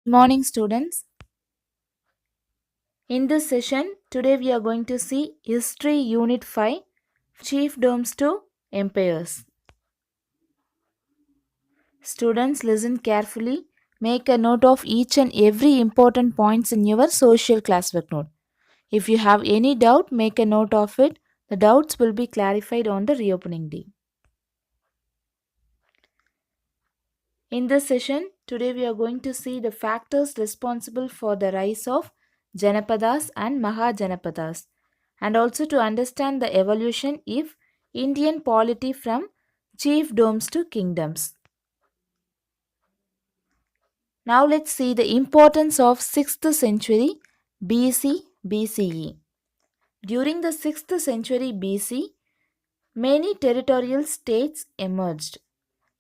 Morning, students. In this session, today we are going to see History Unit 5 Chiefdoms to Empires. Students, listen carefully. Make a note of each and every important points in your social classwork note. If you have any doubt, make a note of it. The doubts will be clarified on the reopening day. In this session, today we are going to see the factors responsible for the rise of Janapadas and Mahajanapadas, and also to understand the evolution of Indian polity from chiefdoms to kingdoms. Now let's see the importance of 6th century BC BCE. During the 6th century BC, many territorial states emerged.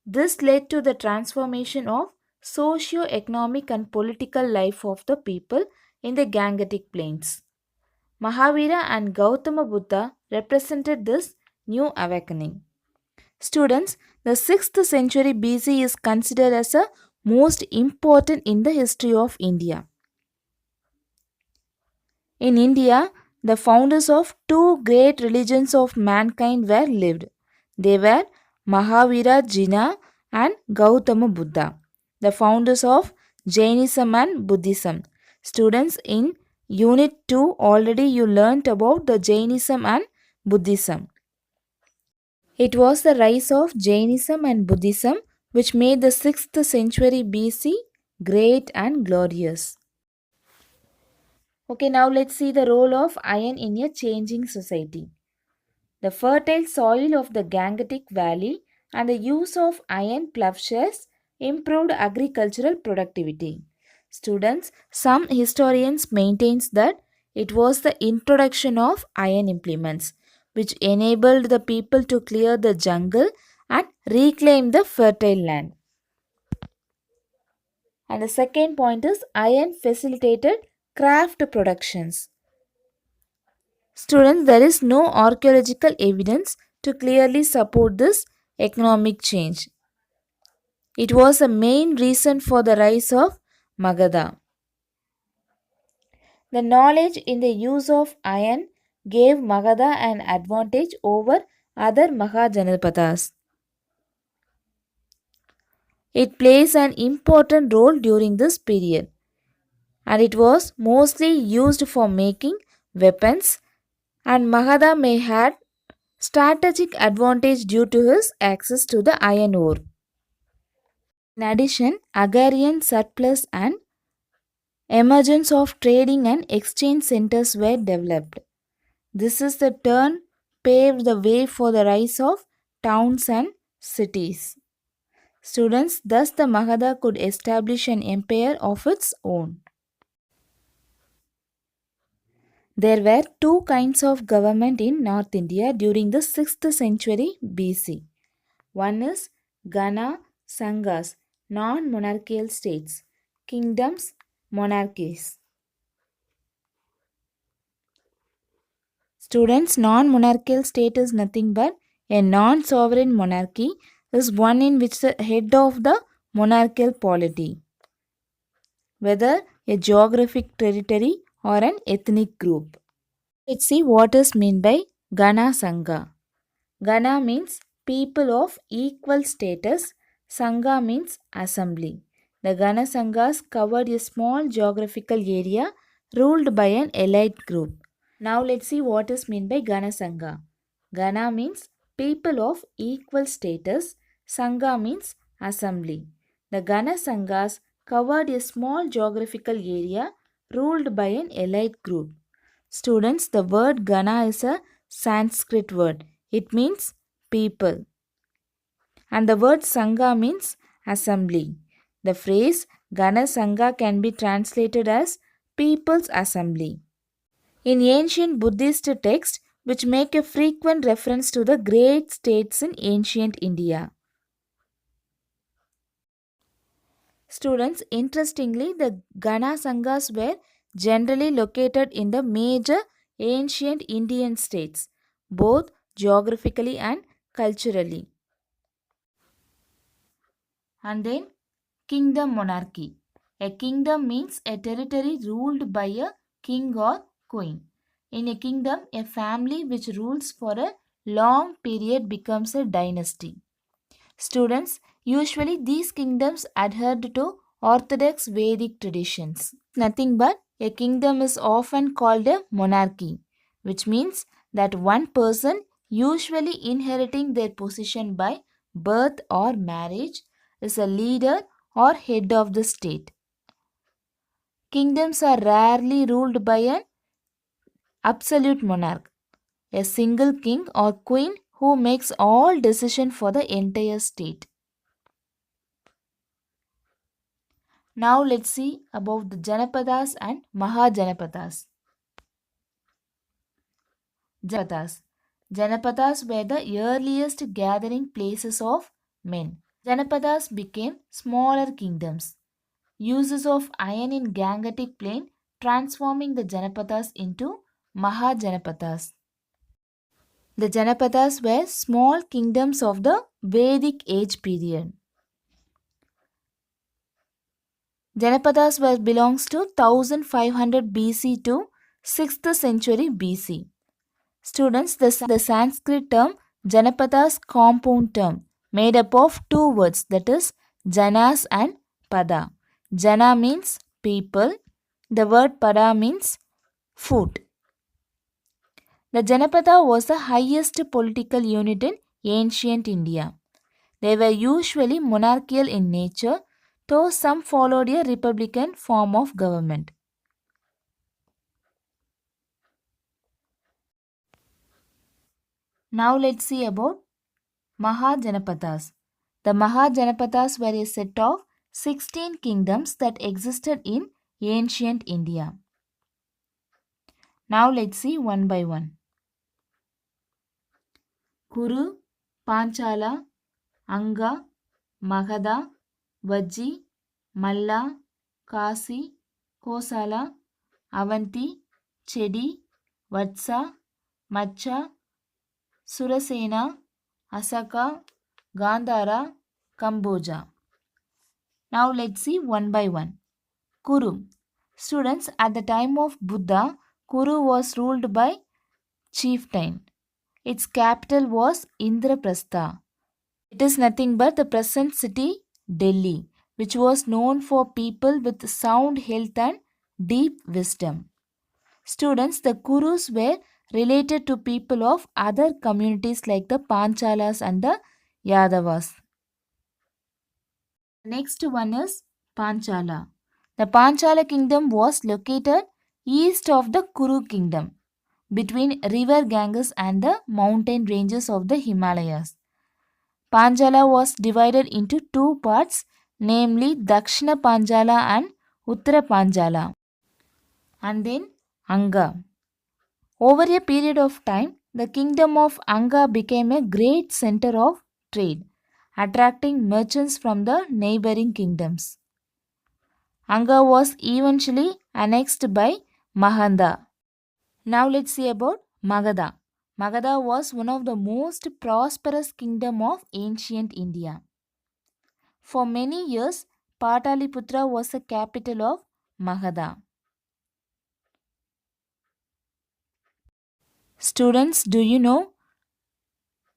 This led to the transformation of socio-economic and political life of the people in the Gangetic plains. Mahavira and Gautama Buddha represented this new awakening. Students, the 6th century BC is considered as the most important in the history of India. In India, the founders of two great religions of mankind were lived. They were Mahavira Jina and Gautama Buddha, the founders of Jainism and Buddhism. Students, in Unit 2 already you learnt about the Jainism and Buddhism. It was the rise of Jainism and Buddhism which made the 6th century BC great and glorious. Okay, now let's see the role of iron in a changing society. The fertile soil of the Gangetic Valley and the use of iron plowshares improved agricultural productivity. Students, some historians maintains that it was the introduction of iron implements which enabled the people to clear the jungle and reclaim the fertile land. And the second point is iron facilitated craft productions. Students, there is no archaeological evidence to clearly support this economic change. It was a main reason for the rise of Magadha. The knowledge in the use of iron gave Magadha an advantage over other Mahajanapadas. It plays an important role during this period, and it was mostly used for making weapons, and Magadha may had strategic advantage due to his access to the iron ore. In addition, agrarian surplus and emergence of trading and exchange centers were developed. This is the turn paved the way for the rise of towns and cities. Students, thus the Magadha could establish an empire of its own. There were two kinds of government in North India during the 6th century BC. One is Gana Sanghas, non monarchical states, kingdoms, monarchies. Students, non monarchical state is nothing but a non sovereign monarchy is one in which the head of the monarchical polity, whether a geographic territory or an ethnic group. Let's see what is meant by Gana Sangha. Gana means people of equal status. Sangha means assembly. The Gana Sanghas covered a small geographical area ruled by an elite group. Now let's see what is meant by Gana Sangha. Gana means people of equal status. Sangha means assembly. The Gana Sanghas covered a small geographical area ruled by an elite group. Students, the word Gana is a Sanskrit word. It means people. And the word Sangha means assembly. The phrase Gana Sangha can be translated as people's assembly. In ancient Buddhist texts, which make a frequent reference to the great states in ancient India. Students, interestingly, the Gana Sanghas were generally located in the major ancient Indian states, both geographically and culturally. And then, kingdom monarchy. A kingdom means a territory ruled by a king or queen. In a kingdom, a family which rules for a long period becomes a dynasty. Students, usually these kingdoms adhered to orthodox Vedic traditions. Nothing but a kingdom is often called a monarchy, which means that one person, usually inheriting their position by birth or marriage, is a leader or head of the state. Kingdoms are rarely ruled by an absolute monarch, a single king or queen who makes all decisions for the entire state. Now let's see about the Janapadas and Mahajanapadas. Janapadas. Janapadas were the earliest gathering places of men. Janapadas became smaller kingdoms. Uses of iron in Gangetic plain transforming the Janapadas into Mahajanapadas. The Janapadas were small kingdoms of the Vedic age period. Janapadas belongs to 1500 BC to 6th century BC. Students, the Sanskrit term Janapadas compound term made up of two words, that is Janas and Pada. Jana means people. The word Pada means food. The Janapada was the highest political unit in ancient India. They were usually monarchical in nature, though some followed a republican form of government. Now let's see about Mahajanapadas. The Mahajanapadas were a set of 16 kingdoms that existed in ancient India. Now let's see one by one. Kuru, Panchala, Anga, Magadha, Vajji, Malla, Kasi, Kosala, Avanti, Chedi, Vatsa, Macha, Surasena, Asaka, Gandhara, Kamboja. Now let's see one by one. Kuru. Students, at the time of Buddha, Kuru was ruled by chieftain. Its capital was Indraprastha. It is nothing but the present city, Delhi, which was known for people with sound health and deep wisdom. Students, the Kurus were related to people of other communities like the Panchalas and the Yadavas. Next one is Panchala. The Panchala kingdom was located east of the Kuru kingdom, between river Ganges and the mountain ranges of the Himalayas. Panchala was divided into two parts, namely Dakshina Panchala and Uttara Panchala, and then Anga. Over a period of time, the kingdom of Anga became a great center of trade, attracting merchants from the neighboring kingdoms. Anga was eventually annexed by Mahanda. Now let's see about Magadha. Magadha was one of the most prosperous kingdom of ancient India. For many years, Pataliputra was the capital of Magadha. Students, do you know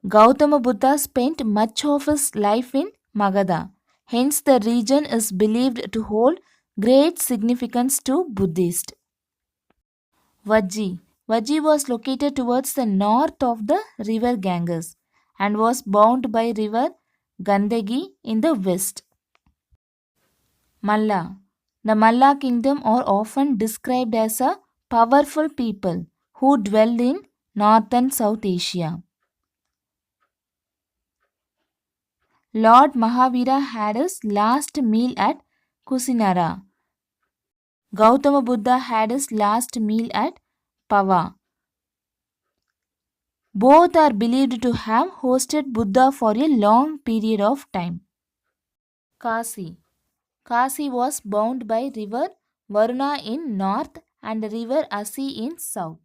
Gautama Buddha spent much of his life in Magadha. Hence, the region is believed to hold great significance to Buddhists. Vajji. Vajji was located towards the north of the river Ganges and was bound by river Gandagi in the west. Malla. The Malla kingdom are often described as a powerful people who dwelled in North and South Asia. Lord Mahavira had his last meal at Kusinara. Gautama Buddha had his last meal at Pava. Both are believed to have hosted Buddha for a long period of time. Kasi. Kasi was bound by river Varuna in north and river Asi in south.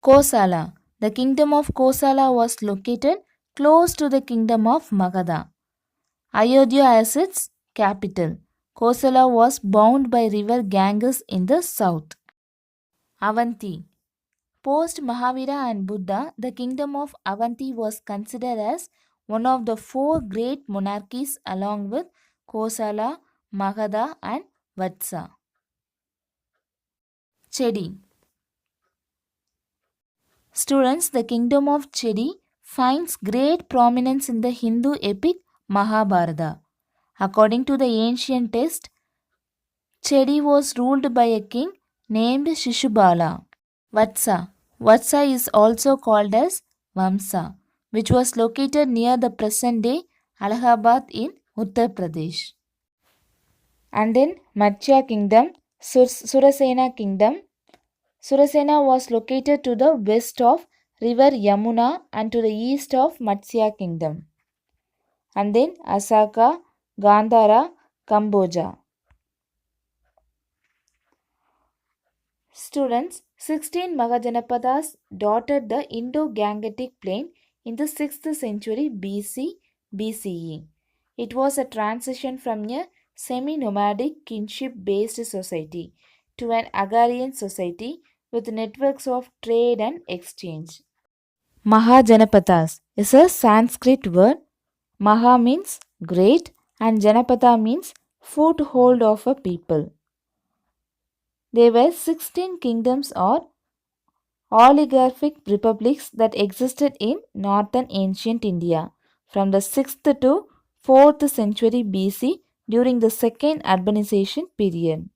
Kosala. The kingdom of Kosala was located close to the kingdom of Magadha. Ayodhya as its capital. Kosala was bound by river Ganges in the south. Avanti. Post Mahavira and Buddha, the kingdom of Avanti was considered as one of the four great monarchies along with Kosala, Magadha, and Vatsa. Chedi. Students, the kingdom of Chedi finds great prominence in the Hindu epic Mahabharata. According to the ancient text, Chedi was ruled by a king named Shishubala. Vatsa. Vatsa is also called as Vamsa, which was located near the present day Allahabad in Uttar Pradesh. And in Matsya kingdom, Surasena kingdom, Surasena was located to the west of river Yamuna and to the east of Matsya kingdom. And then Asaka, Gandhara, Cambodia. Students, 16 Magadhanapadas dotted the Indo-Gangetic plain in the 6th century BC BCE. It was a transition from a semi-nomadic kinship-based society to an agrarian society with networks of trade and exchange. Mahajanapadas is a Sanskrit word. Maha means great and Janapada means foothold of a people. There were 16 kingdoms or oligarchic republics that existed in northern ancient India from the 6th to 4th century BC during the second urbanization period.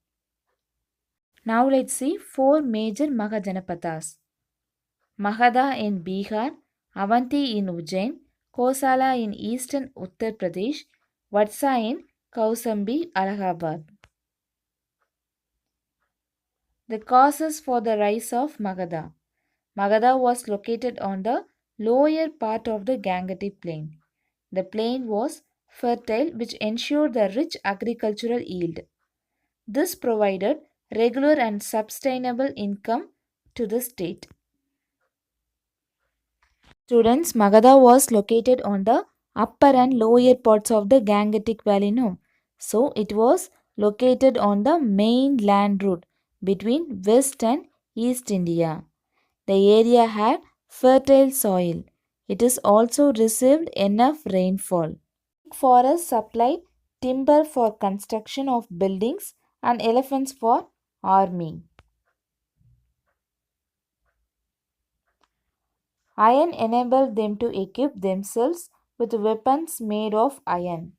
Now let's see four major Mahajanapadas. Magadha in Bihar, Avanti in Ujjain, Kosala in eastern Uttar Pradesh, Vatsa in Kausambi, Allahabad. The causes for the rise of Magadha. Magadha was located on the lower part of the Gangetic plain. The plain was fertile, which ensured the rich agricultural yield. This provided regular and sustainable income to the state. Students, Magadha was located on the upper and lower parts of the Gangetic Valley. No? So, it was located on the main land route between West and East India. The area had fertile soil. It is also received enough rainfall. Forests supplied timber for construction of buildings and elephants for army. Iron enabled them to equip themselves with weapons made of iron.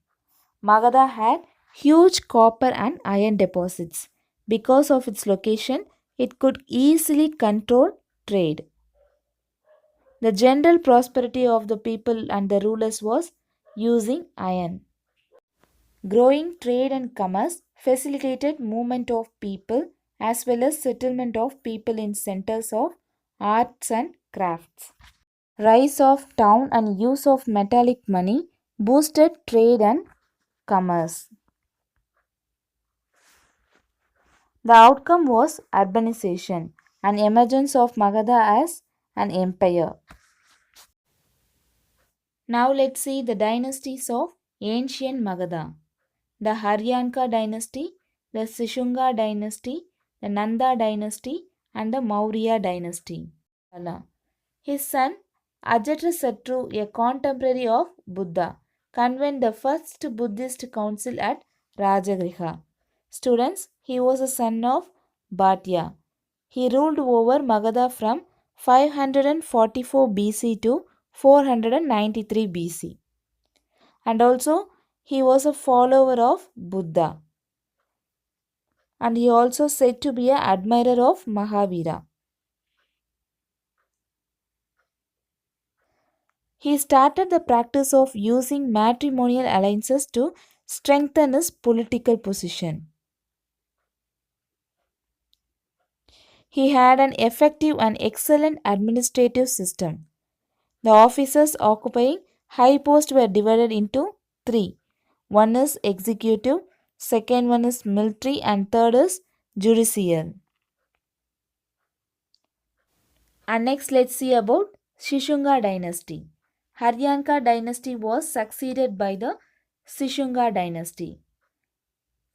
Magadha had huge copper and iron deposits. Because of its location, it could easily control trade. The general prosperity of the people and the rulers was using iron. Growing trade and commerce facilitated movement of people as well as settlement of people in centers of arts and crafts. Rise of town and use of metallic money boosted trade and commerce. The outcome was urbanization and emergence of Magadha as an empire. Now let's see the dynasties of ancient Magadha. The Haryanka dynasty, the Sishunga dynasty, the Nanda dynasty, and the Maurya dynasty. His son Ajatasattu, a contemporary of Buddha, convened the first Buddhist council at Rajagriha. Students, he was a son of Bhatya. He ruled over Magadha from 544 BC to 493 BC. And also, he was a follower of Buddha. And he also said to be an admirer of Mahavira. He started the practice of using matrimonial alliances to strengthen his political position. He had an effective and excellent administrative system. The officers occupying high posts were divided into three. One is executive, second one is military, and third is judicial. And next let's see about Shishunga dynasty. Haryanka dynasty was succeeded by the Shishunga dynasty.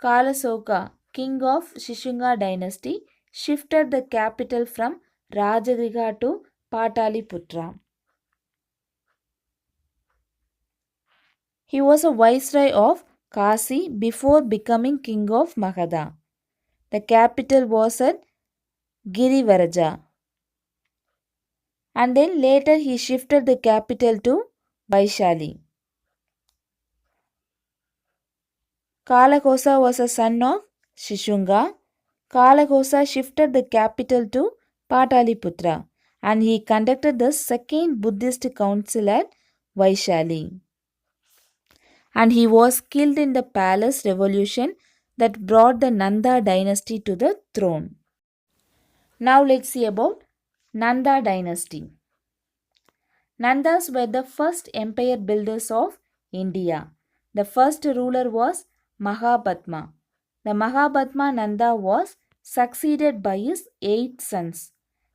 Kalasoka, king of Shishunga dynasty, shifted the capital from Rajagriha to Pataliputra. He was a viceroy of Kasi before becoming king of Magadha. The capital was at Girivaraja. And then later he shifted the capital to Vaishali. Kalakosa was a son of Shishunga. Kalakosa shifted the capital to Pataliputra and he conducted the second Buddhist council at Vaishali. And he was killed in the palace revolution that brought the Nanda dynasty to the throne. Now let's see about Nanda dynasty. Nandas were the first empire builders of India. The first ruler was Mahabhatma. The Mahabhatma Nanda was succeeded by his 8 sons.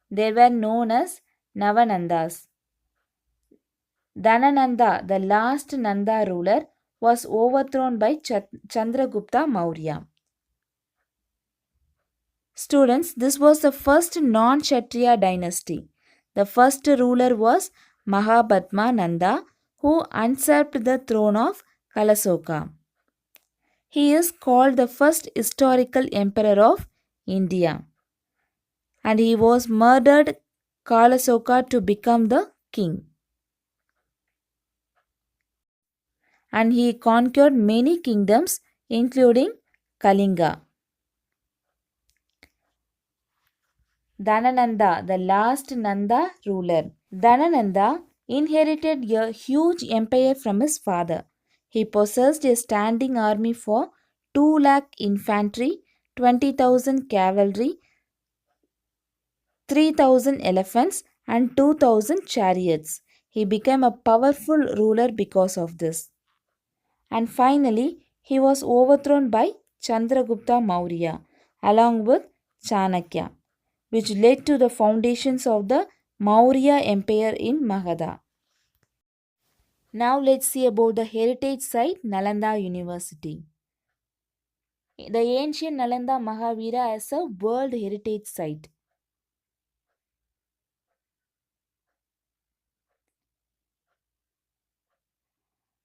They were known as Navanandas. Dhanananda, the last Nanda ruler, was overthrown by Chandragupta Maurya. Students, this was the first non-Kshatriya dynasty. The first ruler was Mahabhatma Nanda, who usurped the throne of Kalasoka. He is called the first historical emperor of India. And he was murdered Kalasoka to become the king. And he conquered many kingdoms including Kalinga. Dhanananda, the last Nanda ruler. Dhanananda inherited a huge empire from his father. He possessed a standing army for 2 lakh infantry, 20,000 cavalry, 3,000 elephants, and 2,000 chariots. He became a powerful ruler because of this. And finally, he was overthrown by Chandragupta Maurya along with Chanakya, which led to the foundations of the Maurya Empire in Magadha. Now let's see about the heritage site Nalanda University. The ancient Nalanda Mahavira is a World Heritage Site.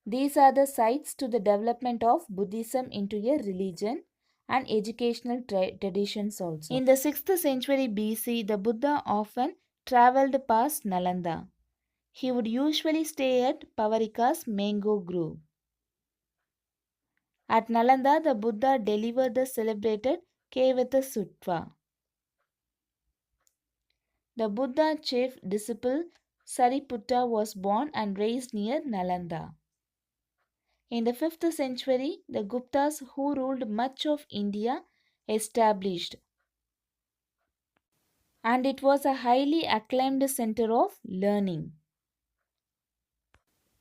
These are the sites to the development of Buddhism into a religion and educational traditions also. In the 6th century BC, the Buddha often travelled past Nalanda. He would usually stay at Pavarika's mango grove. At Nalanda, the Buddha delivered the celebrated Kevata Sutta. The Buddha chief disciple Sariputta was born and raised near Nalanda. In the 5th century, the Guptas, who ruled much of India, established, and it was a highly acclaimed center of learning.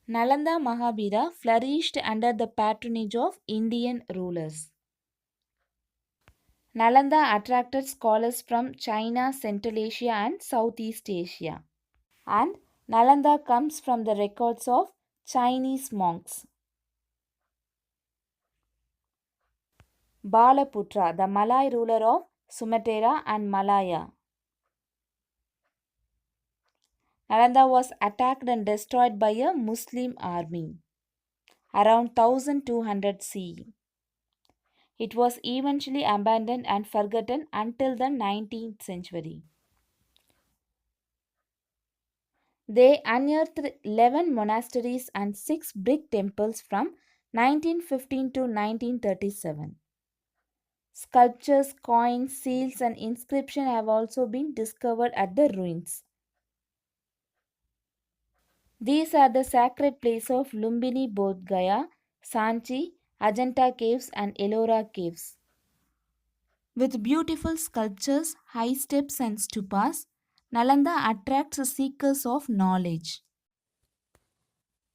Nalanda Mahabira flourished under the patronage of Indian rulers. Nalanda attracted scholars from China, Central Asia, and Southeast Asia. And Nalanda comes from the records of Chinese monks. Balaputra, the Malay ruler of Sumatra and Malaya. Nalanda was attacked and destroyed by a Muslim army around 1200 CE. It was eventually abandoned and forgotten until the 19th century. They unearthed 11 monasteries and 6 brick temples from 1915 to 1937. Sculptures, coins, seals, and inscriptions have also been discovered at the ruins. These are the sacred places of Lumbini Bodh Gaya, Sanchi, Ajanta caves, and Ellora caves. With beautiful sculptures, high steps, and stupas, Nalanda attracts seekers of knowledge.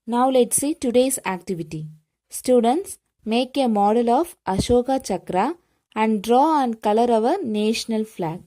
Now let's see today's activity. Students, make a model of Ashoka Chakra and draw and color our national flag.